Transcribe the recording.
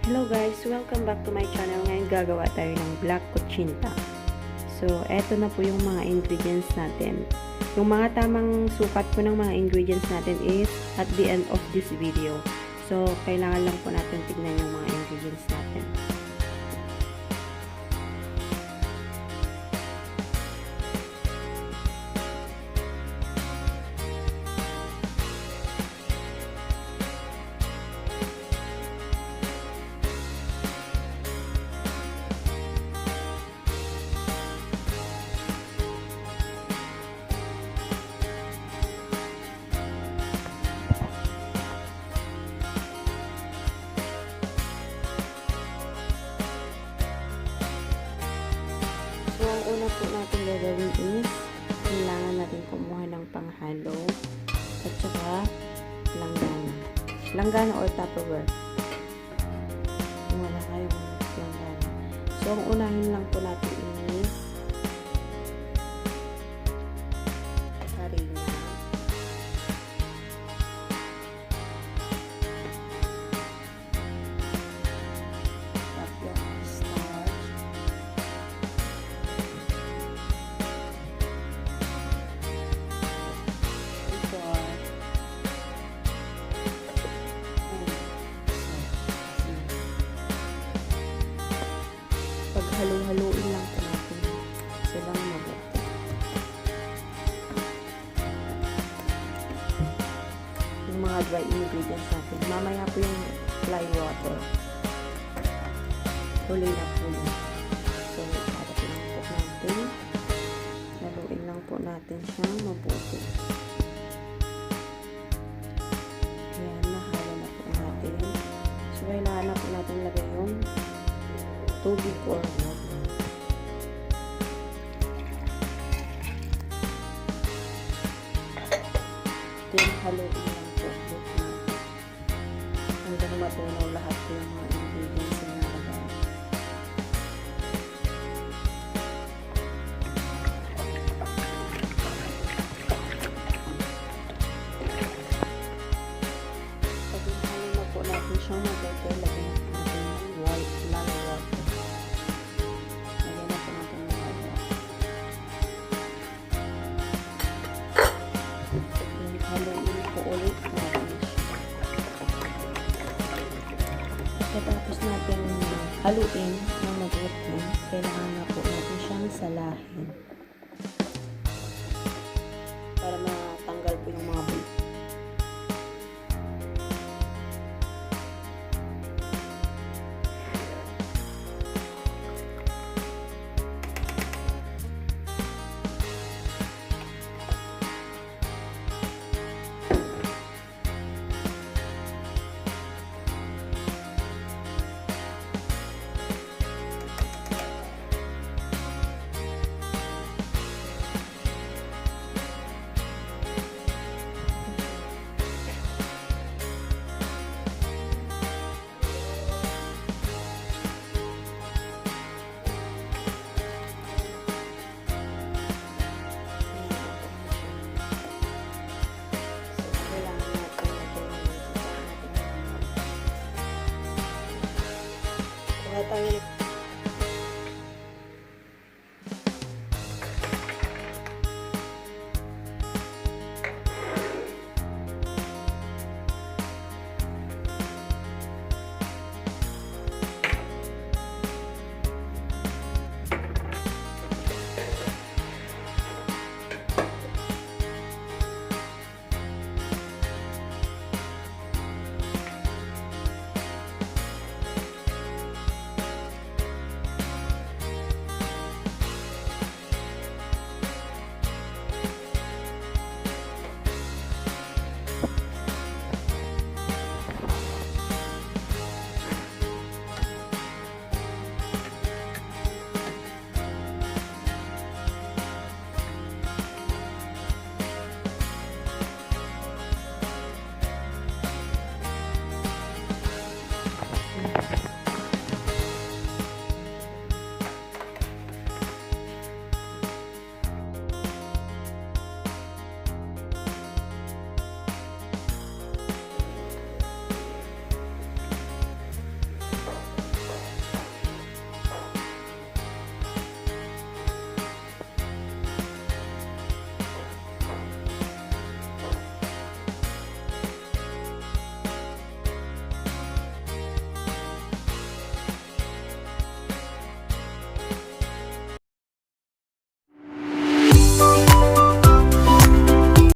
Hello guys! Welcome back to my channel. Ngayon gagawa tayo ng black cochinta. So, eto na po yung mga ingredients natin. Yung mga tamang sukat po ng mga ingredients natin is at the end of this video. So, kailangan lang po natin tignan yung mga ingredients natin. So, ang una po natin gagawin is kailangan natin kumuha ng panghalo at saka langgana. Langgana or Tupperware. Kung wala kayong langgana. So, ang unahin lang po natin is harina. Tapos, starch. Halo-haloin lang po natin silang mabuti. Yung mga dry ingredients natin. Mamaya po yung fly water. Huli na po yun. So, harapin lang po natin. Haluin lang po natin siyang mabuti. Ayan, nahalo na po natin. So, kailangan na po natin lagay yung tubig or water. Then, haluin lang po natin hanggang matunaw lahat po yung mga ingredients na nalagay. Pag nahalo na po natin siyang mabuti, lagyan natin ng white lang water. Haluin po ulit natin siya. Tapos natin haluin ng mabuti, kailangan na po natin siyang salahin.